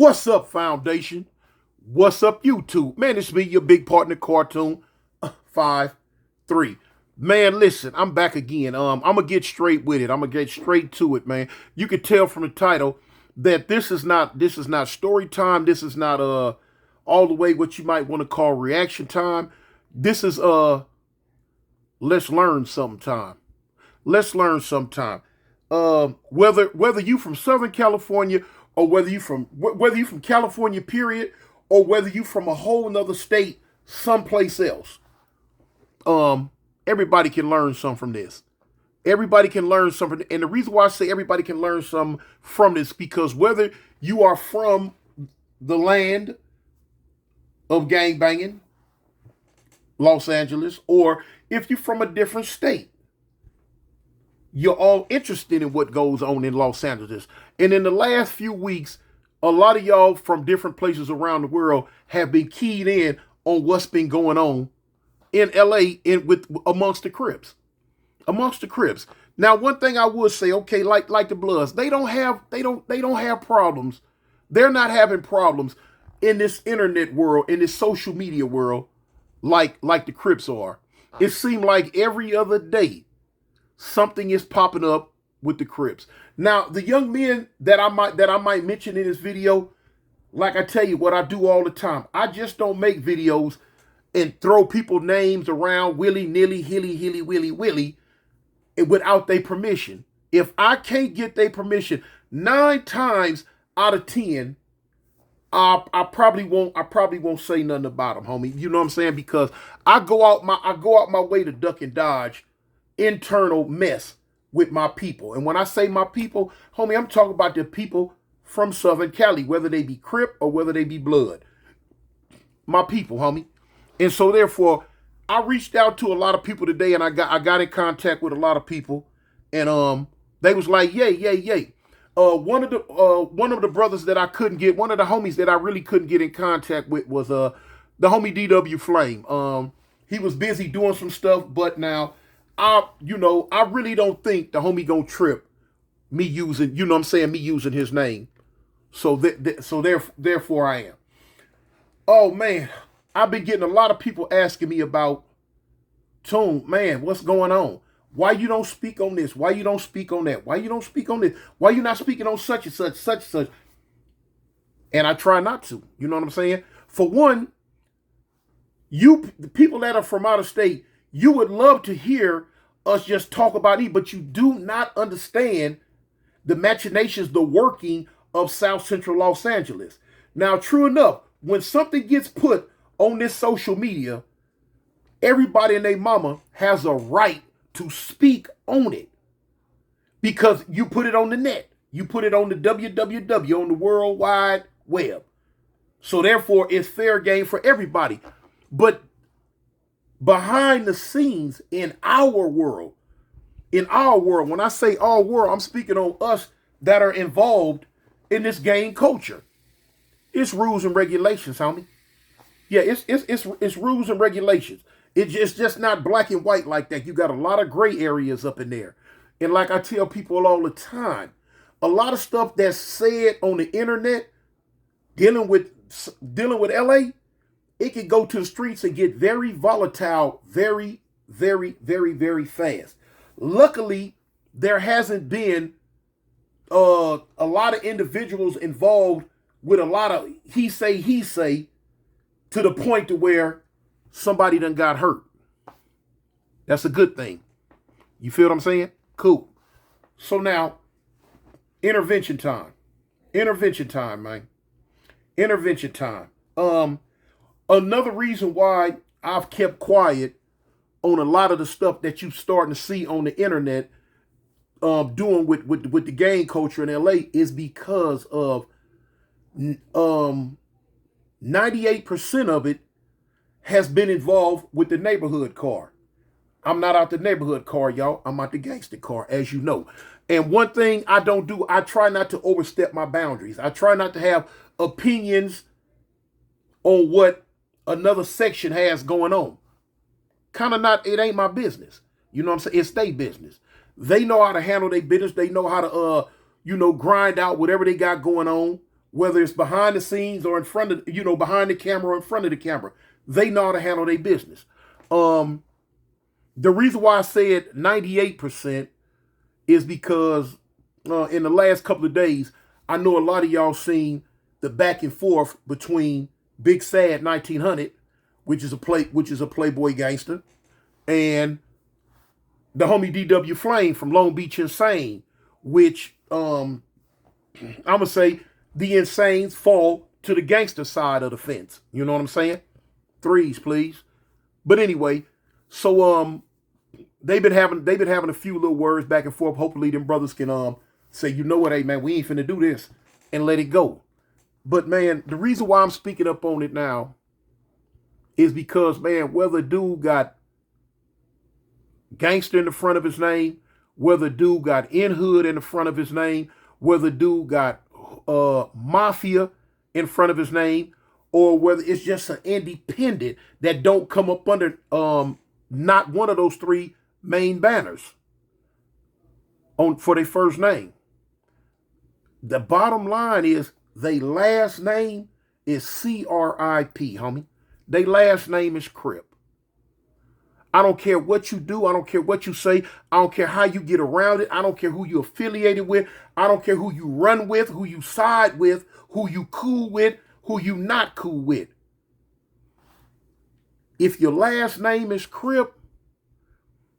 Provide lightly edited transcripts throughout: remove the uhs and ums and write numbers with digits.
What's up, Foundation? What's up, YouTube? Man, it's me, your big partner, Cartoon 5-3. Man, listen, I'm back again. I'm gonna get straight with it. I'm gonna get straight to it, man. You can tell from the title that this is not story time. This is not all the way what you might want to call reaction time. This is let's learn sometime. Let's learn sometime. Whether you from Southern California or whether you from California, period, or whether you from a whole nother state, someplace else. Everybody can learn something from this. Everybody can learn something. And the reason why I say everybody can learn something from this, because whether you are from the land of gangbanging, Los Angeles, or if you're from a different state, you're all interested in what goes on in Los Angeles. And in the last few weeks, a lot of y'all from different places around the world have been keyed in on what's been going on in LA amongst the Crips. Amongst the Crips. Now, one thing I would say, okay, like the Bloods, they don't have problems. They're not having problems in this internet world, in this social media world, like the Crips are. It seemed like every other day something is popping up with the Crips. Now, the young men that I might mention in this video, like I tell you what I do all the time, I just don't make videos and throw people's names around willy-nilly, hilly, willy, and without their permission. If I can't get their permission, 9 times out of 10, I probably won't say nothing about them, homie. You know what I'm saying? Because I go out my way to duck and dodge internal mess with my people. And when I say my people, homie, I'm talking about the people from Southern Cali, whether they be Crip or whether they be Blood. My people, homie. And so therefore, I reached out to a lot of people today, and I got in contact with a lot of people, and they was like, yay. One of the brothers that I couldn't get, one of the homies that I really couldn't get in contact with was the homie DW Flame. He was busy doing some stuff, but now I really don't think the homie gonna trip me using, me using his name. So therefore I am. Oh man, I've been getting a lot of people asking me about, Tune, man, what's going on? Why you don't speak on this? Why you don't speak on that? Why you don't speak on this? Why you not speaking on such and such? And I try not to. You know what I'm saying? For one, the people that are from out of state, you would love to hear us just talk about it, but you do not understand the machinations, the working of South Central Los Angeles. Now, true enough, when something gets put on this social media, everybody and their mama has a right to speak on it, because you put it on the net. You put it on the www, on the World Wide Web. So therefore, it's fair game for everybody. But behind the scenes in our world, when I say our world, I'm speaking on us that are involved in this gang culture. It's rules and regulations, homie. Yeah, it's rules and regulations. It's just not black and white like that. You got a lot of gray areas up in there. And like I tell people all the time, a lot of stuff that's said on the internet dealing with LA, it can go to the streets and get very volatile very, very, very, very fast. Luckily, there hasn't been a lot of individuals involved with a lot of he say to the point to where somebody done got hurt. That's a good thing. You feel what I'm saying? Cool. So now, intervention time. Intervention time, man. Intervention time. Another reason why I've kept quiet on a lot of the stuff that you're starting to see on the internet doing with the gang culture in LA is because of 98% of it has been involved with the neighborhood car. I'm not out the neighborhood car, y'all. I'm out the gangster car, as you know. And one thing I don't do, I try not to overstep my boundaries. I try not to have opinions on what another section has going on. It ain't my business. You know what I'm saying? It's their business. They know how to handle their business. They know how to, grind out whatever they got going on whether it's behind the scenes or in front of, behind the camera or in front of the camera. They know how to handle their business. The reason why I said 98% is because in the last couple of days, I know a lot of y'all seen the back and forth between Big Sad 1900, which is a Playboy gangster, and the homie DW Flame from Long Beach Insane, which I'm gonna say the Insanes fall to the gangster side of the fence. You know what I'm saying? Threes, please. But anyway, so they've been having a few little words back and forth. Hopefully them brothers can say, you know what, hey man, we ain't finna do this, and let it go. But man, the reason why I'm speaking up on it now is because, man, whether dude got gangster in the front of his name, whether dude got in hood in the front of his name, whether dude got mafia in front of his name, or whether it's just an independent that don't come up under not one of those three main banners for their first name. The bottom line is they last name is C-R-I-P, homie. They last name is Crip. I don't care what you do. I don't care what you say. I don't care how you get around it. I don't care who you're affiliated with. I don't care who you run with, who you side with, who you cool with, who you not cool with. If your last name is Crip,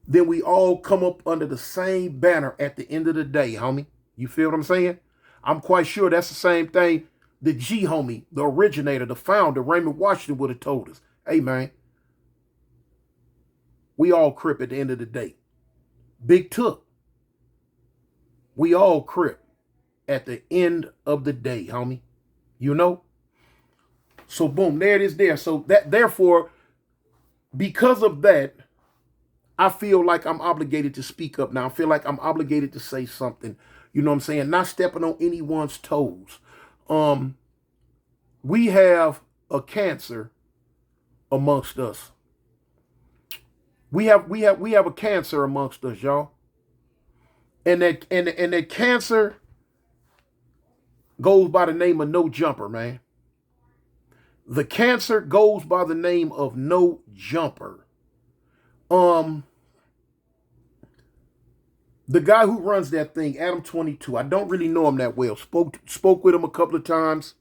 then we all come up under the same banner at the end of the day, homie. You feel what I'm saying? I'm quite sure that's the same thing the G homie, the originator, the founder, Raymond Washington would have told us. Hey, man, we all Crip at the end of the day. Big Took, we all Crip at the end of the day, homie. You know? So boom, there it is there. So therefore, because of that, I feel like I'm obligated to speak up now. I feel like I'm obligated to say something. You know what I'm saying? Not stepping on anyone's toes. We have a cancer amongst us. We have a cancer amongst us, y'all. And that cancer goes by the name of No Jumper, man. The cancer goes by the name of No Jumper. The guy who runs that thing, Adam 22, I don't really know him that well. Spoke with him a couple of times.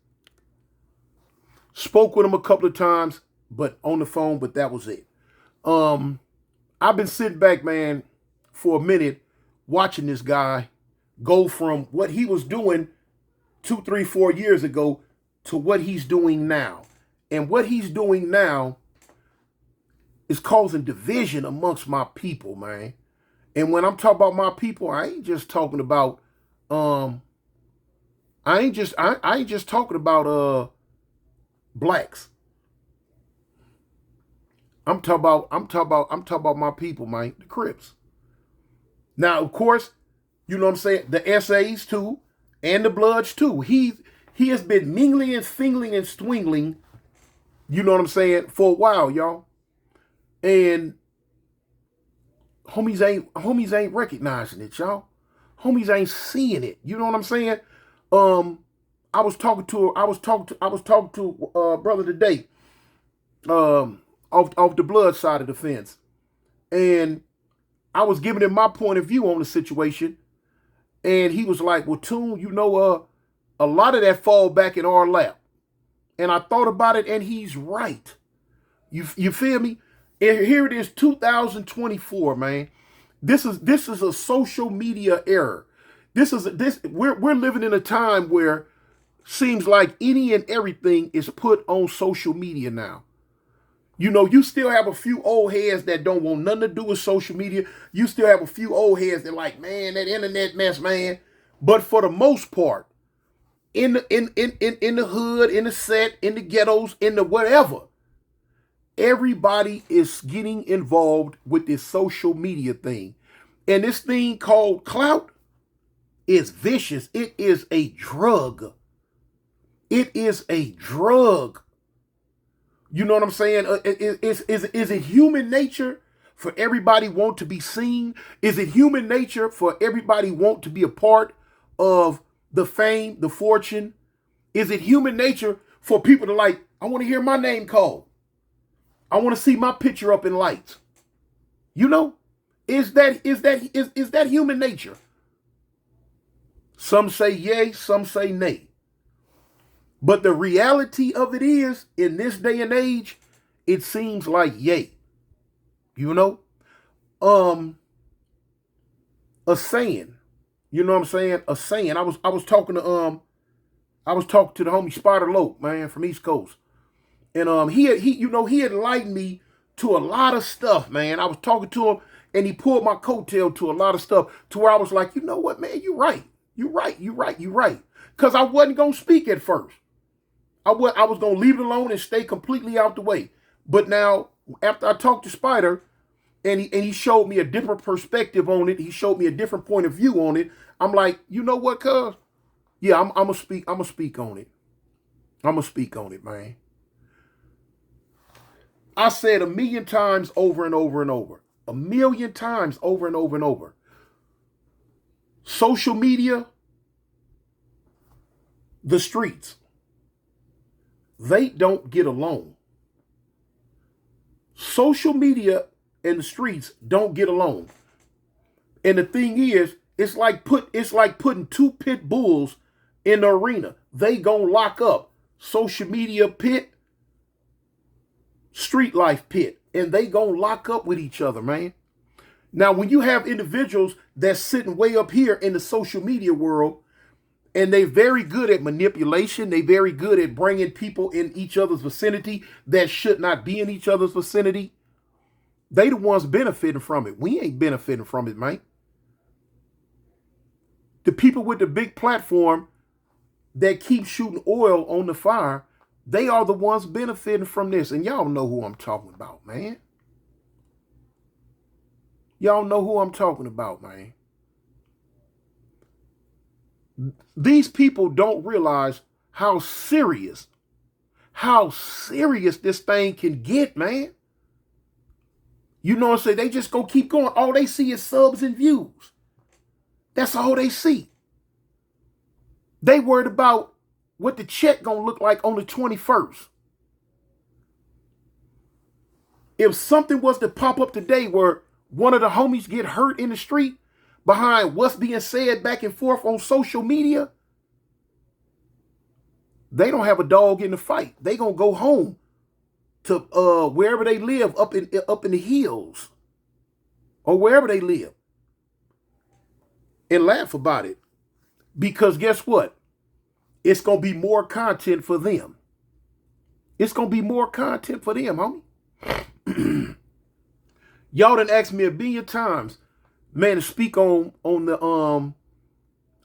But on the phone, but that was it. I've been sitting back, man, for a minute, watching this guy go from what he was doing 2, 3, 4 years ago to what he's doing now. And what he's doing now is causing division amongst my people, man. And when I'm talking about my people, I ain't just talking about I ain't just talking about blacks. I'm talking about my people, man, the Crips. Now, of course, you know what I'm saying, the SAs too, and the Bloods too. He has been mingling and fingling and swingling, you know what I'm saying, for a while, y'all. And homies ain't recognizing it, y'all. Homies ain't seeing it. You know what I'm saying? I was talking to a brother today, off the Blood side of the fence, and I was giving him my point of view on the situation, and he was like, "Well, Toon, you know, a lot of that fall back in our lap." And I thought about it, and he's right. You feel me? And here it is, 2024, man. This is a social media era. We're living in a time where seems like any and everything is put on social media now. You know, you still have a few old heads that don't want nothing to do with social media. You still have a few old heads that like, man, that internet mess, man. But for the most part, in the hood, in the set, in the ghettos, in the whatever, everybody is getting involved with this social media thing. And this thing called clout is vicious. It is a drug. It is a drug. You know what I'm saying? Is it human nature for everybody want to be seen? Is it human nature for everybody want to be a part of the fame, the fortune, Is it human nature for people to like, I want to hear my name called. I want to see my picture up in lights. You know, is that human nature? Some say yay, some say nay. But the reality of it is, in this day and age, it seems like yay. You know? A saying. You know what I'm saying? A saying. I was talking to the homie Spider Loke, man, from East Coast. And he had enlightened me to a lot of stuff, man. I was talking to him and he pulled my coattail to a lot of stuff to where I was like, you know what, man, you're right. You're right. Because I wasn't going to speak at first. I was going to leave it alone and stay completely out the way. But now, after I talked to Spider, and he showed me a different perspective on it, he showed me a different point of view on it, I'm like, you know what, cuz? Yeah, I'm going to speak on it. I'm going to speak on it, man. I said 1,000,000 times over and over and over. 1,000,000 times over and over and over. Social media, the streets, they don't get along. Social media and the streets don't get along. And the thing is, it's like putting two pit bulls in the arena. They gonna lock up. Social media pit, street life pit, and they gonna lock up with each other, man. Now, when you have individuals that's sitting way up here in the social media world, and they're very good at manipulation, they very good at bringing people in each other's vicinity that should not be in each other's vicinity, they the ones benefiting from it. We ain't benefiting from it, man. The people with the big platform that keep shooting oil on the fire, they are the ones benefiting from this. And y'all know who I'm talking about, man. Y'all know who I'm talking about, man. These people don't realize how serious this thing can get, man. You know what I'm saying? They just go keep going. All they see is subs and views. That's all they see. They worried about what the check gonna look like on the 21st. If something was to pop up today where one of the homies get hurt in the street behind what's being said back and forth on social media, they don't have a dog in the fight. They gonna go home to wherever they live, up in the hills or wherever they live, and laugh about it. Because guess what? It's gonna be more content for them. It's gonna be more content for them, homie. Y'all done asked me 1,000,000,000 times, man, to speak on the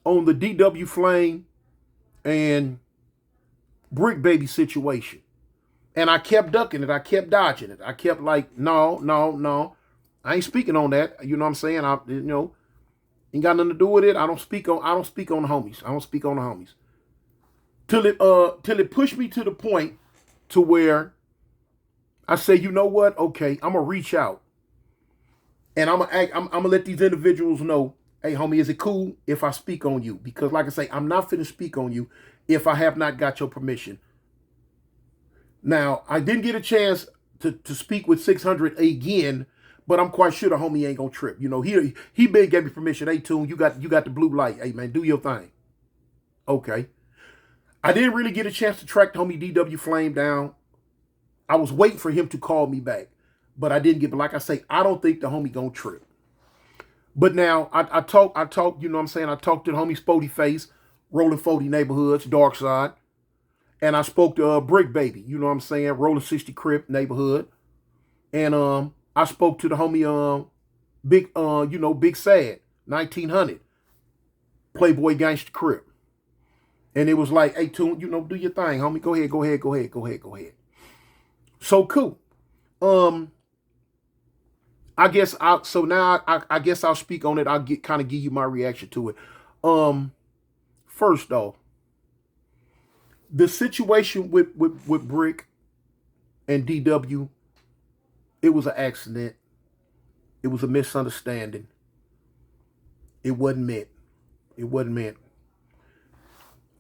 DW Flame and Brick Baby situation. And I kept ducking it. I kept dodging it. I kept like, no. I ain't speaking on that. You know what I'm saying? Ain't got nothing to do with it. I don't speak on the homies. I don't speak on the homies. Till it pushed me to the point to where I say, you know what? Okay, I'm gonna reach out. And I'm gonna let these individuals know, hey, homie, is it cool if I speak on you? Because like I say, I'm not finna speak on you if I have not got your permission. Now, I didn't get a chance to speak with 600 again, but I'm quite sure the homie ain't gonna trip. You know, he big gave me permission. Hey, Tune, you got the blue light. Hey, man, do your thing. Okay. I didn't really get a chance to track the homie DW Flame down. I was waiting for him to call me back, but I didn't get. But like I say, I don't think the homie gonna trip. But now I talk. You know what I'm saying? I talked to the homie Spody Face, Rolling 40 Neighborhoods, Dark Side. And I spoke to Brick Baby, you know what I'm saying, Rolling 60 Crip neighborhood. And I spoke to the homie Big Sad, 1900, Playboy Gangster Crip. And it was like, hey, Tune, do your thing, homie. Go ahead. So cool. I guess I'll speak on it. I'll kind of give you my reaction to it. First off, the situation with Brick and DW, it was an accident. It was a misunderstanding. It wasn't meant.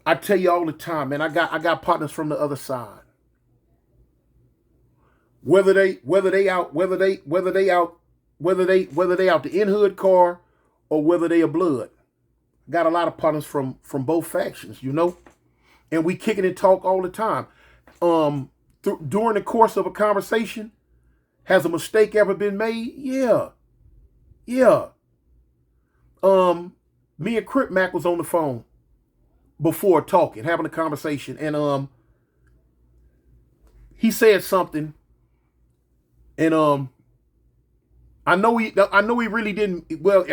I tell you all the time, man, I got partners from the other side. Whether they out the in hood car or whether they are blood. Got a lot of partners from both factions, you know? And we kicking and talk all the time. During the course of a conversation, has a mistake ever been made? Yeah. Yeah. Me and Crip Mac was on the phone before talking, having a conversation, and he said something, and I know he really didn't. Well,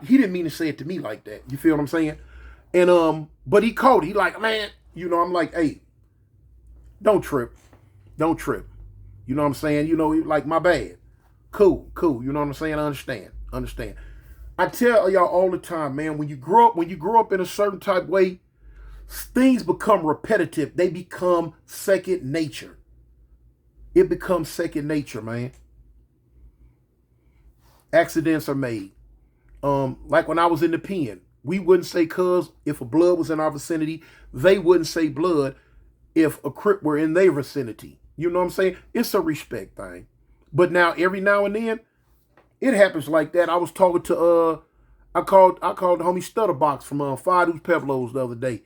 he didn't mean to say it to me like that. You feel what I'm saying? And but he called it. He like, man, you know, I'm like, hey, don't trip. You know what I'm saying? You know, like, my bad. Cool. You know what I'm saying? I understand. I tell y'all all the time, man, when you grow up in a certain type of way, things become repetitive. They become second nature. It becomes second nature, man. Accidents are made. Like when I was in the pen, we wouldn't say cuz if a blood was in our vicinity. They wouldn't say blood if a Crip were in their vicinity. You know what I'm saying? It's a respect thing. But now, every now and then, it happens like that. I was talking to I called the homie Stutterbox from Fadu's Peblos the other day.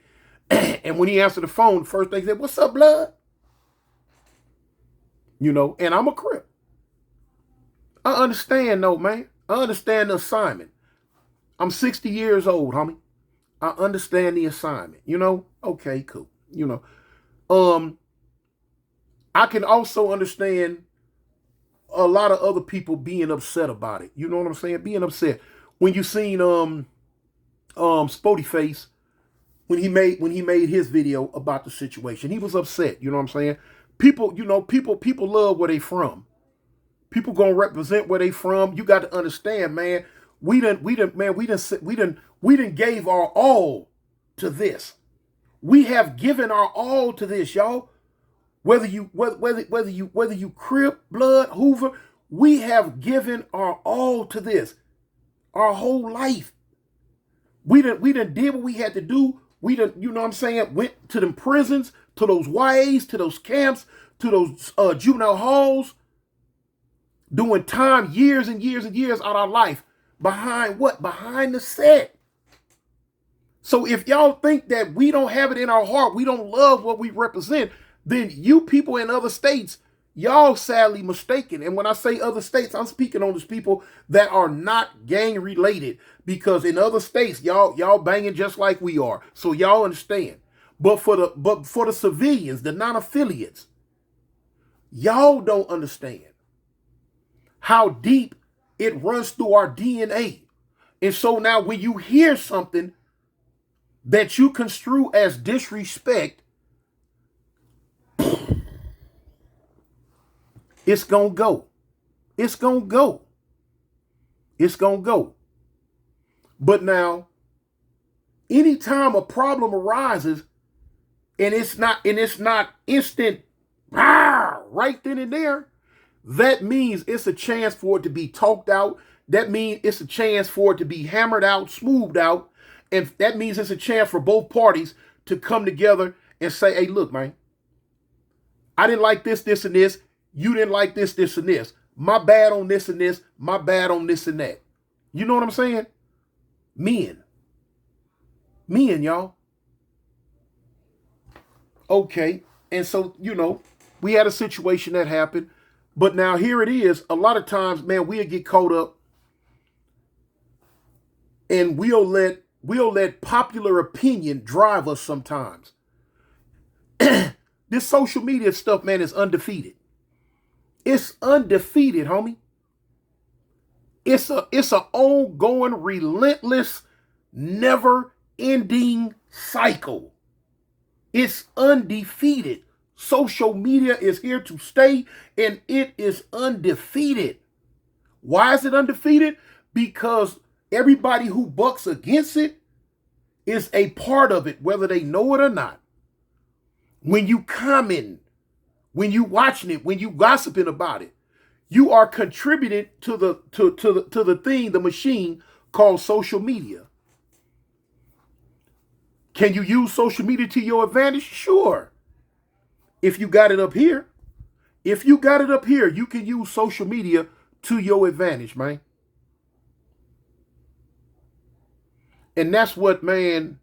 And when he answered the phone, the first thing he said, "What's up, blood?" You know, and I'm a Crip. I understand though, man. I understand the assignment. I'm 60 years old, homie. I understand the assignment. You know? Okay, cool. You know. I can also understand a lot of other people being upset about it. You know what I'm saying? Being upset. When you seen Spody Face, when he made his video about the situation, he was upset. You know what I'm saying? People, you know, people love where they from. People gonna represent where they from. You got to understand, man. We done gave our all to this. We have given our all to this, y'all. Whether you Crip, blood, Hoover, we have given our all to this. Our whole life. We done did what we had to do. We done, you know what I'm saying, went to them prisons, to those YAs, to those camps, to those juvenile halls, doing time years and years and years out of our life. Behind what? Behind the set. So if y'all think that we don't have it in our heart, we don't love what we represent, then you people in other states, y'all sadly mistaken. And when I say other states, I'm speaking on those people that are not gang related, because in other states, y'all banging just like we are. So y'all understand. But for the civilians, the non-affiliates, y'all don't understand how deep it runs through our DNA. And so now when you hear something that you construe as disrespect, it's gonna go. It's gonna go. It's gonna go. But now, anytime a problem arises and it's not instant right then and there, that means it's a chance for it to be talked out. That means it's a chance for it to be hammered out, smoothed out. And that means it's a chance for both parties to come together and say, hey, look, man, I didn't like this, this, and this. You didn't like this, this, and this. My bad on this and this. My bad on this and that. You know what I'm saying? Men, y'all. Okay. And so, you know, we had a situation that happened. But now here it is. A lot of times, man, we'll get caught up and we'll let popular opinion drive us sometimes. This social media stuff, man, is undefeated. It's undefeated, homie. It's a ongoing, relentless, never-ending cycle. It's undefeated. Social media is here to stay, and it is undefeated. Why is it undefeated? Because everybody who bucks against it is a part of it, whether they know it or not. When you comment, when you watching it, when you gossiping about it, you are contributing to the thing, the machine called social media. Can you use social media to your advantage? Sure. If you got it up here. If you got it up here, you can use social media to your advantage, man. And that's what, man,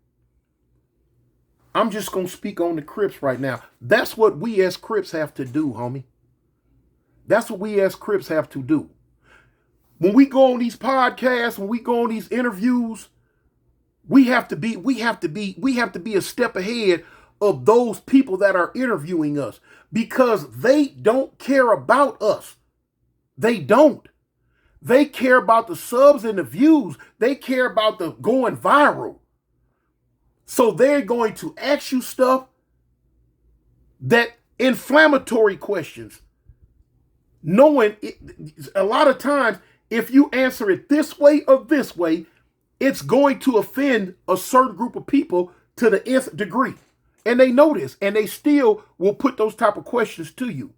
I'm just going to speak on the Crips right now. That's what we as Crips have to do, homie. That's what we as Crips have to do. When we go on these podcasts, when we go on these interviews, we have to be a step ahead of those people that are interviewing us, because they don't care about us. They don't. They care about the subs and the views. They care about the going viral. So they're going to ask you stuff, that inflammatory questions, knowing a lot of times if you answer it this way or this way, it's going to offend a certain group of people to the nth degree. And they know this, and they still will put those type of questions to you.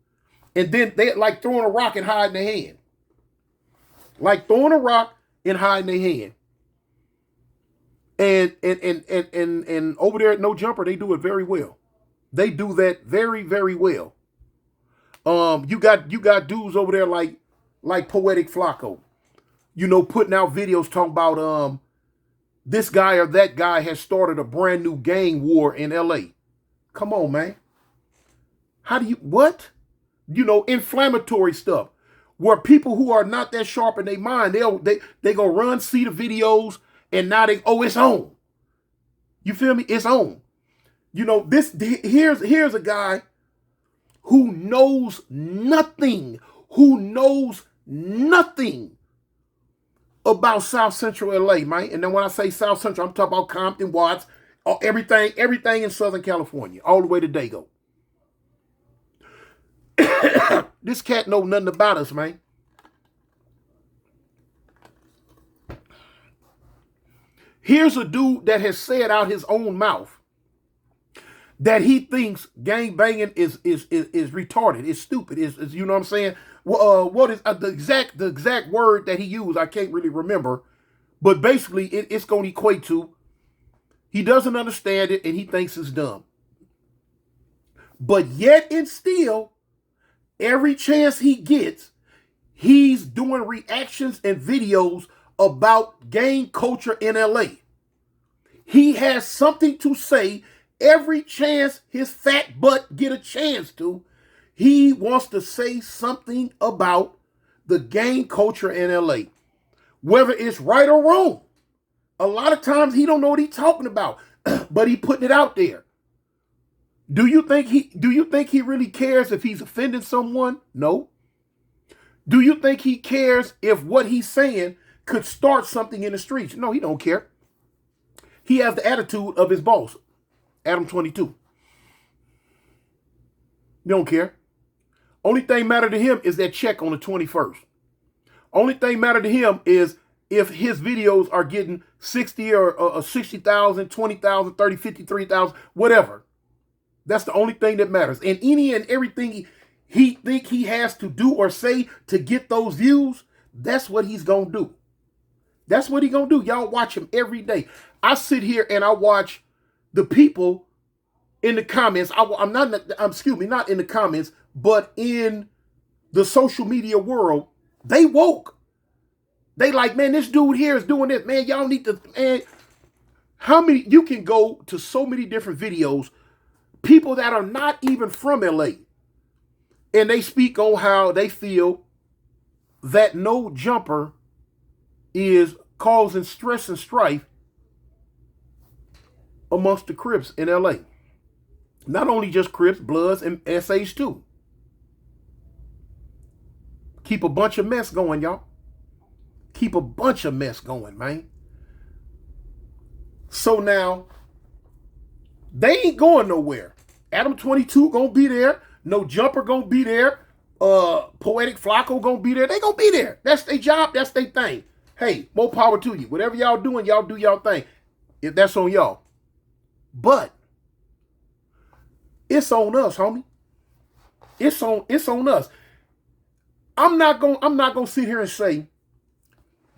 And then they like throwing a rock and hiding their hand. Like throwing a rock and hiding their hand. And over there at No Jumper, they do it very well. They do that very, very well. You got dudes over there like Poetic Flacco, putting out videos talking about this guy or that guy has started a brand new gang war in LA. Come on, man. How do you, what? Inflammatory stuff. Where people who are not that sharp in their mind, they go run, see the videos, and now it's on. You feel me? It's on. Here's a guy who knows nothing about South Central LA, man. And then when I say South Central, I'm talking about Compton, Watts, everything in Southern California, all the way to Dago. This cat know nothing about us, man. Here's a dude that has said out his own mouth that he thinks gang banging is retarded, is stupid, is you know what I'm saying? What is the exact word that he used? I can't really remember, but basically it's going to equate to he doesn't understand it and he thinks it's dumb. But yet and still, every chance he gets, he's doing reactions and videos about gang culture in LA. He has something to say every chance his fat butt get a chance to. He wants to say something about the gang culture in LA, whether it's right or wrong. A lot of times he don't know what he's talking about, but he putting it out there. Do you think he really cares if he's offending someone? No. Do you think he cares if what he's saying could start something in the streets? No, he don't care. He has the attitude of his boss, Adam 22. He don't care. Only thing matter to him is that check on the 21st. Only thing matter to him is if his videos are getting 60 or 60,000, 20,000, 30, 53,000, whatever. That's the only thing that matters. And any and everything he think he has to do or say to get those views, that's what he's going to do. That's what he's going to do. Y'all watch him every day. I sit here and I watch the people in the comments. Not in the comments, but in the social media world. They woke. They like, man, this dude here is doing this. Man, y'all need to, man. How many, you can go to so many different videos, people that are not even from LA, and they speak on how they feel that No Jumper is causing stress and strife amongst the Crips in LA. Not only just Crips, Bloods, and SAs too. Keep a bunch of mess going, y'all. Keep a bunch of mess going, man. So now, they ain't going nowhere. Adam 22 gonna be there. No Jumper gonna be there. Poetic Flacco gonna be there. They gonna be there. That's their job. That's their thing. Hey, more power to you. Whatever y'all doing, y'all do y'all thing. If that's on y'all. But it's on us, homie. It's on us. I'm not gonna sit here and say,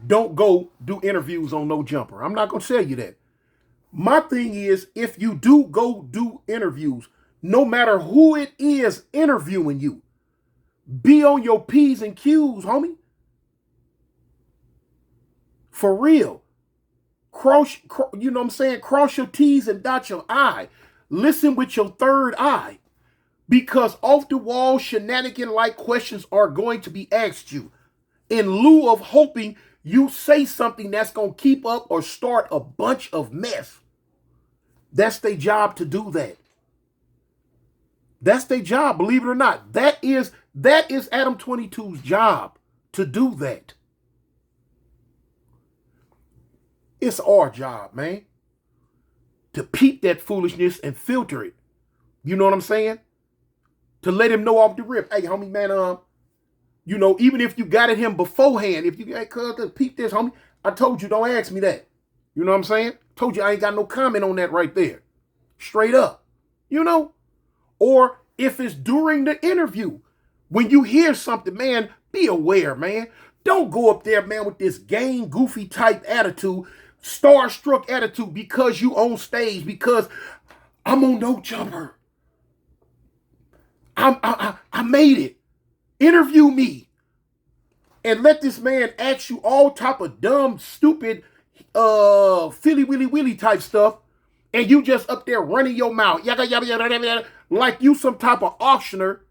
don't go do interviews on No Jumper. I'm not gonna tell you that. My thing is, if you do go do interviews, no matter who it is interviewing you, be on your P's and Q's, homie. For real. You know what I'm saying? Cross your T's and dot your I. Listen with your third eye. Because off the wall shenanigan-like questions are going to be asked you in lieu of hoping you say something that's going to keep up or start a bunch of mess. That's their job to do that. That's their job, believe it or not. That is Adam 22's job to do that. It's our job, man, to peep that foolishness and filter it. You know what I'm saying? To let him know off the rip, hey, homie, man, you know, even if you got at him beforehand, if you got to peep this, homie, I told you, don't ask me that. You know what I'm saying? Told you I ain't got no comment on that right there. Straight up. You know? Or if it's during the interview, when you hear something, man, be aware, man. Don't go up there, man, with this gang goofy type attitude, starstruck attitude because you on stage, because I'm on No Jumper. I made it. Interview me. And let this man ask you all type of dumb, stupid, Philly Willy Willy type stuff. And you just up there running your mouth. Yada, yada, yada, yada, yada, like you some type of auctioneer.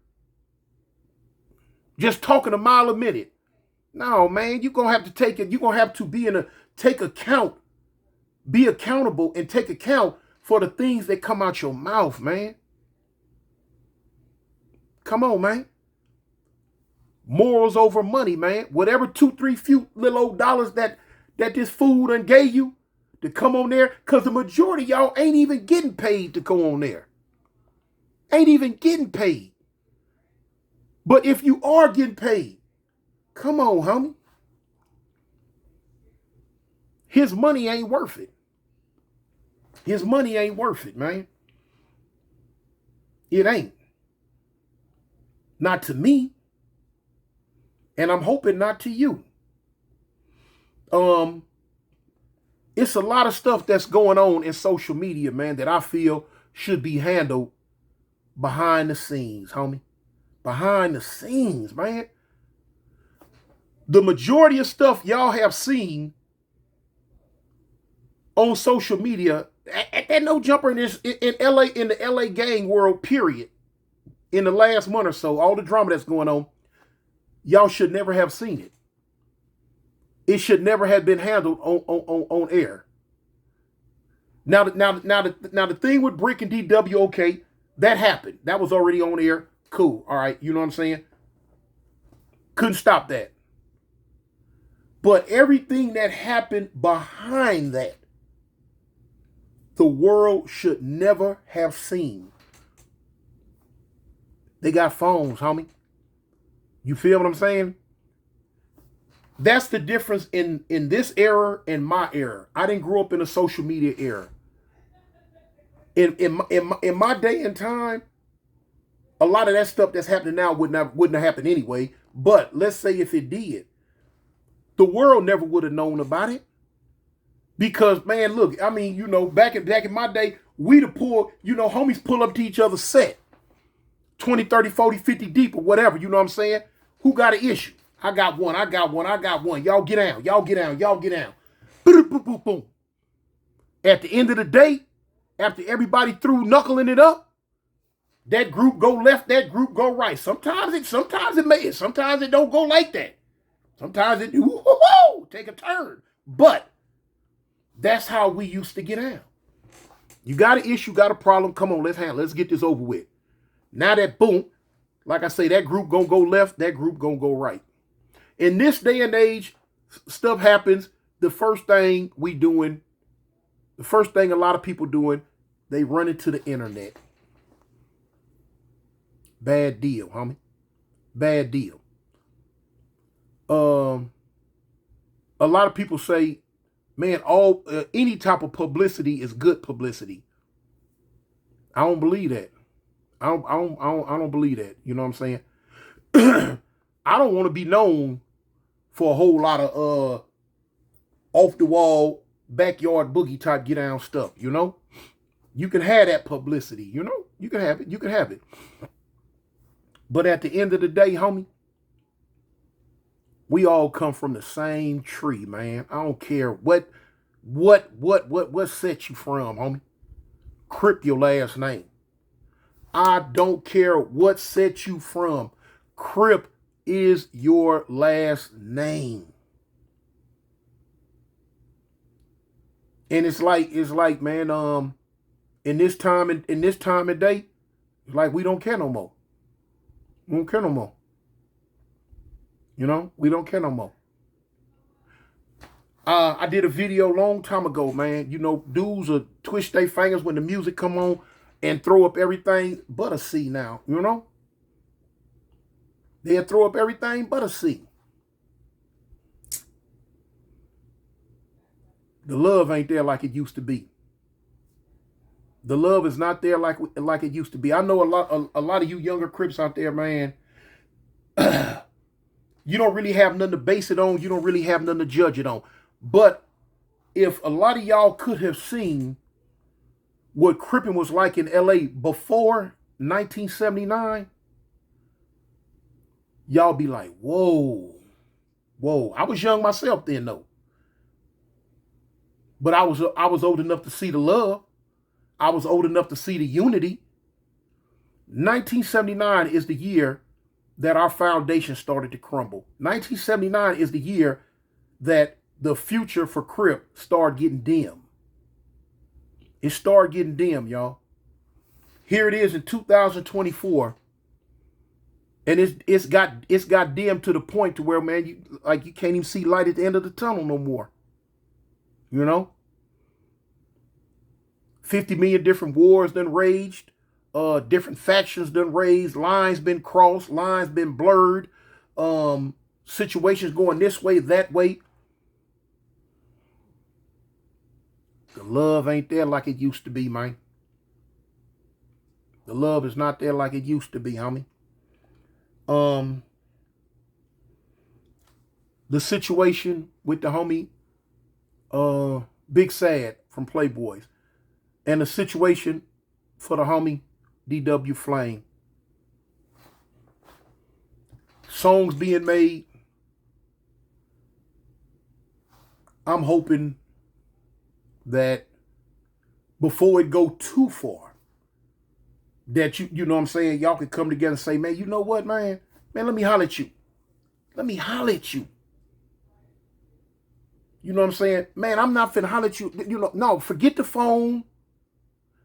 Just talking a mile a minute. No, man, you're going to have to take it. You're going to have to take account. Be accountable and take account for the things that come out your mouth, man. Come on, man. Morals over money, man. Whatever 2-3 few little old dollars that this fool done gave you to come on there, because the majority of y'all ain't even getting paid to go on there. Ain't even getting paid. But if you are getting paid, come on, homie. His money ain't worth it. His money ain't worth it, man. It ain't. Not to me. And I'm hoping not to you. It's a lot of stuff that's going on in social media, man, that I feel should be handled behind the scenes, homie. Behind the scenes, man. The majority of stuff y'all have seen on social media, at No Jumper in LA, in the LA gang world, period, in the last month or so, all the drama that's going on, y'all should never have seen it. It should never have been handled on air. Now the thing with Brick and DW, okay, that happened. That was already on air. Cool. All right. You know what I'm saying? Couldn't stop that. But everything that happened behind that, the world should never have seen. They got phones, homie. You feel what I'm saying? That's the difference in this era and my era. I didn't grow up in a social media era. In my day and time, a lot of that stuff that's happening now wouldn't have happened anyway. But let's say if it did, the world never would have known about it. Because, man, look, I mean, you know, back in my day, we'd have pulled, you know, homies pull up to each other's set. 20, 30, 40, 50 deep or whatever, you know what I'm saying? Who got an issue? I got one. Y'all get down. Boom, boom, boom, boom. At the end of the day, after everybody threw knuckling it up, that group go left, that group go right. Sometimes it may, sometimes it don't go like that. Sometimes it take a turn. But that's how we used to get out. You got an issue, got a problem, come on, let's get this over with. Now that boom, like I say, that group gonna go left, that group gonna go right. In this day and age, stuff happens. The first thing a lot of people doing, they run into the internet. Bad deal, homie. Bad deal. A lot of people say, man, any type of publicity is good publicity. I don't believe that. I don't believe that. You know what I'm saying? I don't want to be known for a whole lot of off the wall backyard boogie type get down stuff, you know? You can have that publicity, you know? You can have it. You can have it. But at the end of the day, homie, we all come from the same tree, man. I don't care what set you from, homie. Crip your last name. I don't care what set you from. Crip is your last name. And it's like, man, in this time of day, it's like we don't care no more. We don't care no more. You know, we don't care no more. I did a video a long time ago, man. You know, dudes will twist their fingers when the music come on and throw up everything but a C now, you know? They'll throw up everything but a C. The love ain't there like it used to be. The love is not there like it used to be. I know a lot of you younger Crips out there, man. You don't really have nothing to base it on. You don't really have nothing to judge it on. But if a lot of y'all could have seen what Crippin' was like in LA before 1979, y'all be like, whoa. I was young myself then, though. But I was old enough to see the love. I was old enough to see the unity. 1979 is the year that our foundation started to crumble. 1979 is the year that the future for Crip started getting dim. It started getting dim, y'all. Here it is in 2024. And it's got dim to the point to where, man, you can't even see light at the end of the tunnel no more. You know? 50 million different wars done raged. Different factions done raised. Lines been crossed. Lines been blurred. Situations going this way, that way. The love ain't there like it used to be, man. The love is not there like it used to be, homie. The situation with the homie Big Sad from Playboys, and the situation for the homie DW Flame. Songs being made. I'm hoping that before it go too far, that you know what I'm saying, y'all could come together and say, man, you know what, man? Man, let me holler at you. Let me holler at you. You know what I'm saying? Man, I'm not finna holler at you. You know, no, forget the phone.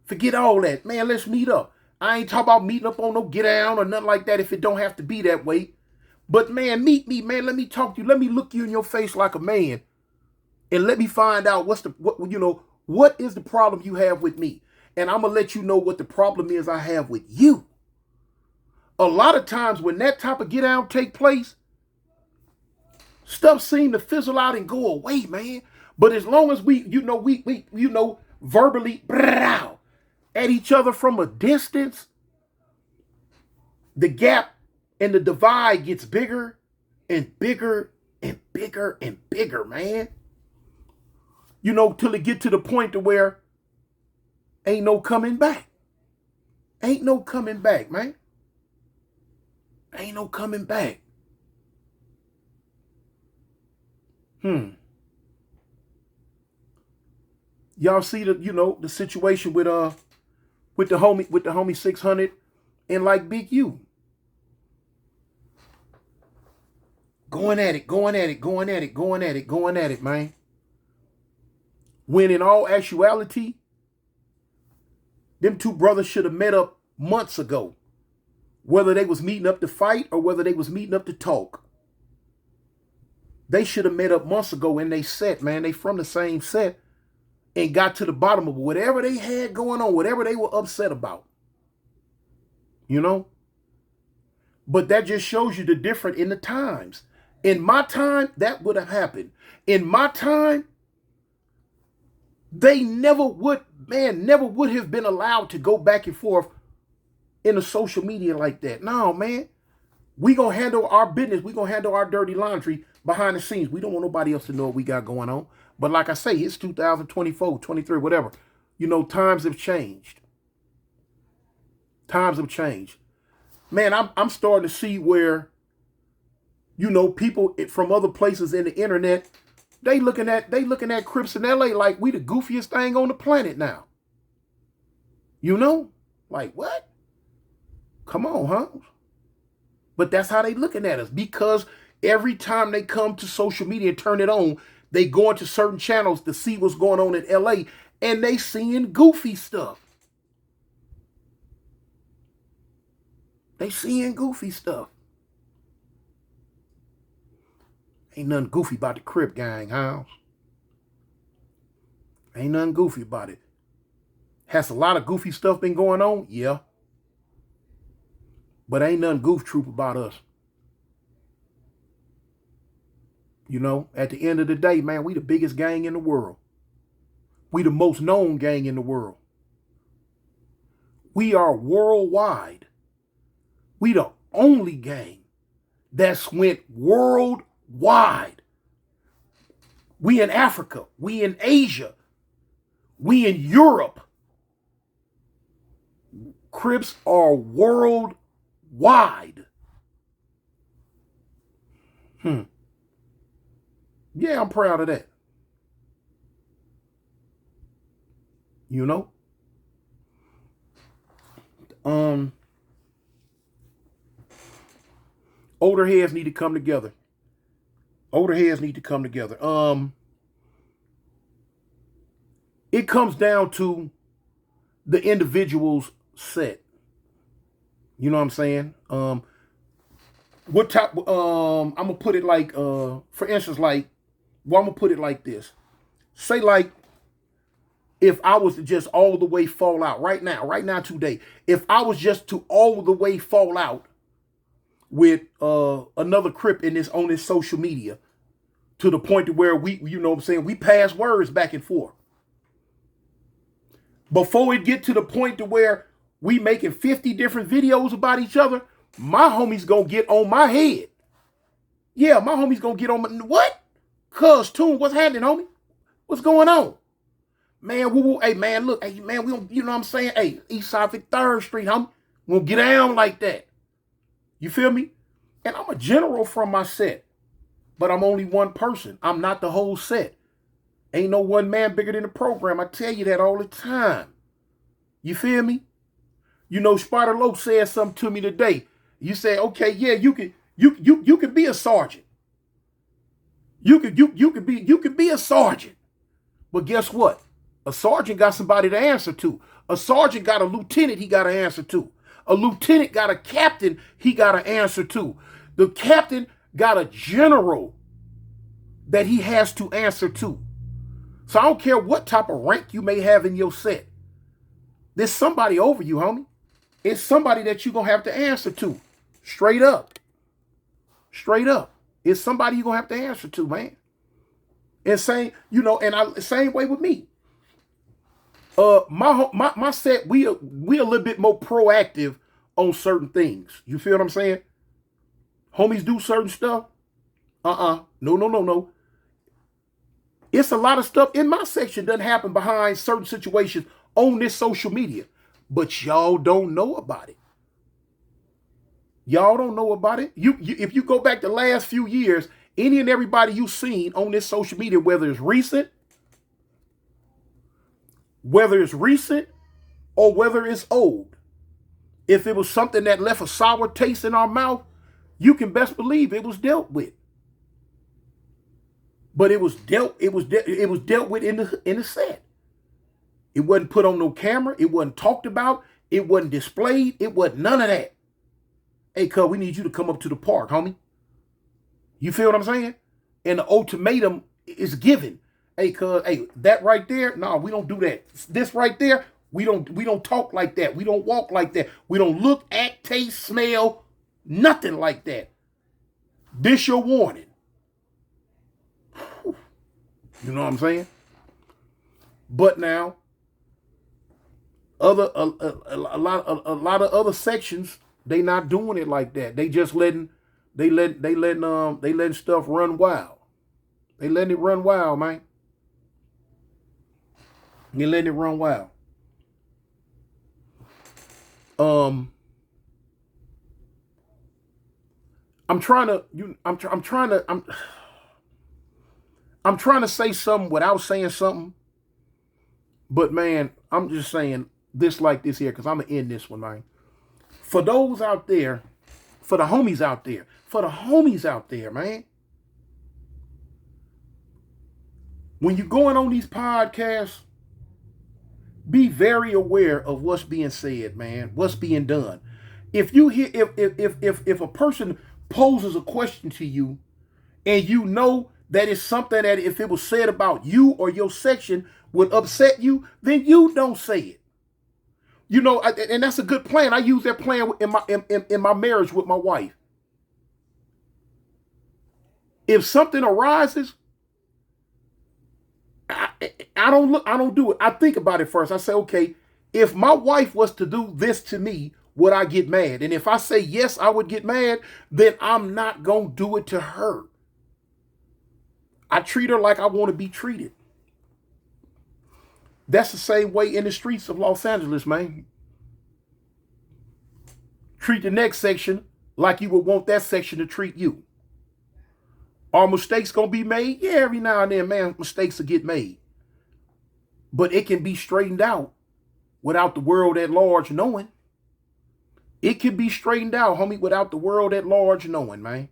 Forget all that. Man, let's meet up. I ain't talking about meeting up on no get down or nothing like that if it don't have to be that way. But man, meet me, man. Let me talk to you. Let me look you in your face like a man. And let me find out what is the problem you have with me. And I'm going to let you know what the problem is I have with you. A lot of times when that type of get down take place, stuff seem to fizzle out and go away, man. But as long as we verbally at each other from a distance, the gap and the divide gets bigger and bigger and bigger and bigger, man. You know, till it get to the point to where ain't no coming back. Ain't no coming back, man. Ain't no coming back. Y'all see the situation with the homie 600 and like Big U. Going at it, man. When in all actuality, them two brothers should have met up months ago. Whether they was meeting up to fight or whether they was meeting up to talk. They should have met up months ago in they set, man. They from the same set and got to the bottom of whatever they had going on, whatever they were upset about. You know? But that just shows you the difference in the times. In my time, that would have happened. In my time, they never would have been allowed to go back and forth in the social media like that. No, man. We gonna handle our business. We gonna handle our dirty laundry behind the scenes. We don't want nobody else to know what we got going on. But like I say, it's 2024, 23, whatever. You know, times have changed. Times have changed. Man, I'm starting to see where, you know, people from other places in the internet, they looking at Crips in LA like we the goofiest thing on the planet now. You know? Like what? Come on, huh? But that's how they looking at us, because every time they come to social media and turn it on, they go into certain channels to see what's going on in LA, and they seeing goofy stuff. They seeing goofy stuff. Ain't nothing goofy about the Crip gang, house. Ain't nothing goofy about it. Has a lot of goofy stuff been going on? Yeah. But ain't nothing goof troop about us. You know, at the end of the day, man, we the biggest gang in the world. We the most known gang in the world. We are worldwide. We the only gang that's went worldwide. We in Africa. We in Asia. We in Europe. Crips are worldwide. Yeah, I'm proud of that. You know? Older heads need to come together. Older heads need to come together. It comes down to the individual's set. You know what I'm saying? What type? I'm gonna put it like, for instance, like, well, I'm gonna put it like this. Say like, if I was to just all the way fall out right now, today, if I was just to all the way fall out with another Crip on this social media, to the point to where we, you know what I'm saying, we pass words back and forth. Before it get to the point to where we making 50 different videos about each other, my homie's gonna get on my head. Yeah, my homie's gonna get on my, what? Cuz, Tune, what's happening, homie? What's going on? Man, woo, hey, man, look, hey, man, we don't, you know what I'm saying? Hey, East Side 53rd Street, homie. We don't get down like that. You feel me? And I'm a general from my set, but I'm only one person. I'm not the whole set. Ain't no one man bigger than the program. I tell you that all the time. You feel me? You know, Spider Low said something to me today. You say, okay, yeah, you could be a sergeant. You could be a sergeant. But guess what? A sergeant got somebody to answer to. A sergeant got a lieutenant he got to answer to. A lieutenant got a captain he got to answer to. The captain got a general that he has to answer to. So I don't care what type of rank you may have in your set. There's somebody over you, homie. It's somebody that you're going to have to answer to. Straight up. Straight up. It's somebody you're going to have to answer to, man. And same, you know, and same way with me. My set, we a little bit more proactive on certain things. You feel what I'm saying? Homies do certain stuff. No. It's a lot of stuff in my section doesn't happen behind certain situations on this social media. But y'all don't know about it. Y'all don't know about it. If you go back the last few years, any and everybody you've seen on this social media, whether it's recent or whether it's old, if it was something that left a sour taste in our mouth, you can best believe it was dealt with. But it was dealt with in the set. It wasn't put on no camera. It wasn't talked about. It wasn't displayed. It wasn't none of that. Hey, cuz, we need you to come up to the park, homie. You feel what I'm saying? And the ultimatum is given. Hey, cuz, hey, that right there, no, we don't do that. This right there, we don't talk like that. We don't walk like that. We don't look, act, taste, smell, nothing like that. This your warning. You know what I'm saying? But now, a lot of other sections, they not doing it like that. They just letting stuff run wild. They letting it run wild, man. You're letting it run wild. I'm trying to I'm trying to say something without saying something. But man, I'm just saying this like this here, because I'm gonna end this one, man. For those out there, for the homies out there, man. When you're going on these podcasts, be very aware of what's being said, man. What's being done. If you hear, if a person poses a question to you, and you know that it's something that if it was said about you or your section would upset you, then you don't say it. You know, and that's a good plan. I use that plan in my marriage with my wife. If something arises, I don't do it. I think about it first. I say, okay, if my wife was to do this to me, would I get mad? And if I say yes, I would get mad, then I'm not gonna do it to her. I treat her like I want to be treated. That's the same way in the streets of Los Angeles, man. Treat the next section like you would want that section to treat you. Are mistakes going to be made? Yeah, every now and then, man, mistakes will get made. But it can be straightened out without the world at large knowing. It can be straightened out, homie, without the world at large knowing, man.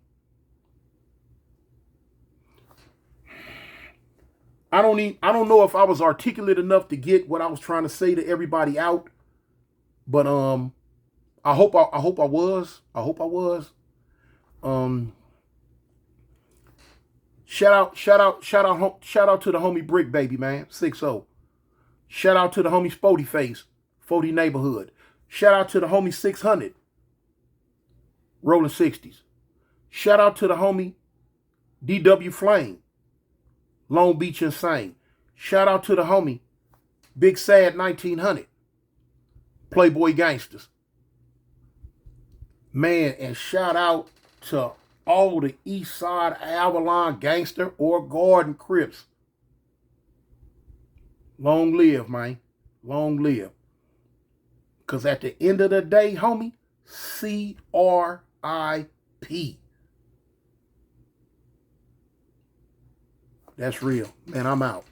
I don't know if I was articulate enough to get what I was trying to say to everybody out, but I hope I was. Shout out to the homie Brick Baby, man, 6-0. Shout out to the homie Spody Face, 40 Neighborhood. Shout out to the homie 600, Rolling 60s. Shout out to the homie DW Flame, Long Beach Insane. Shout out to the homie Big Sad 1900, Playboy Gangsters. Man, and shout out to all the East Side Avalon Gangster or Garden Crips. Long live, man. Long live. Because at the end of the day, homie, CRIP. That's real. Man, I'm out.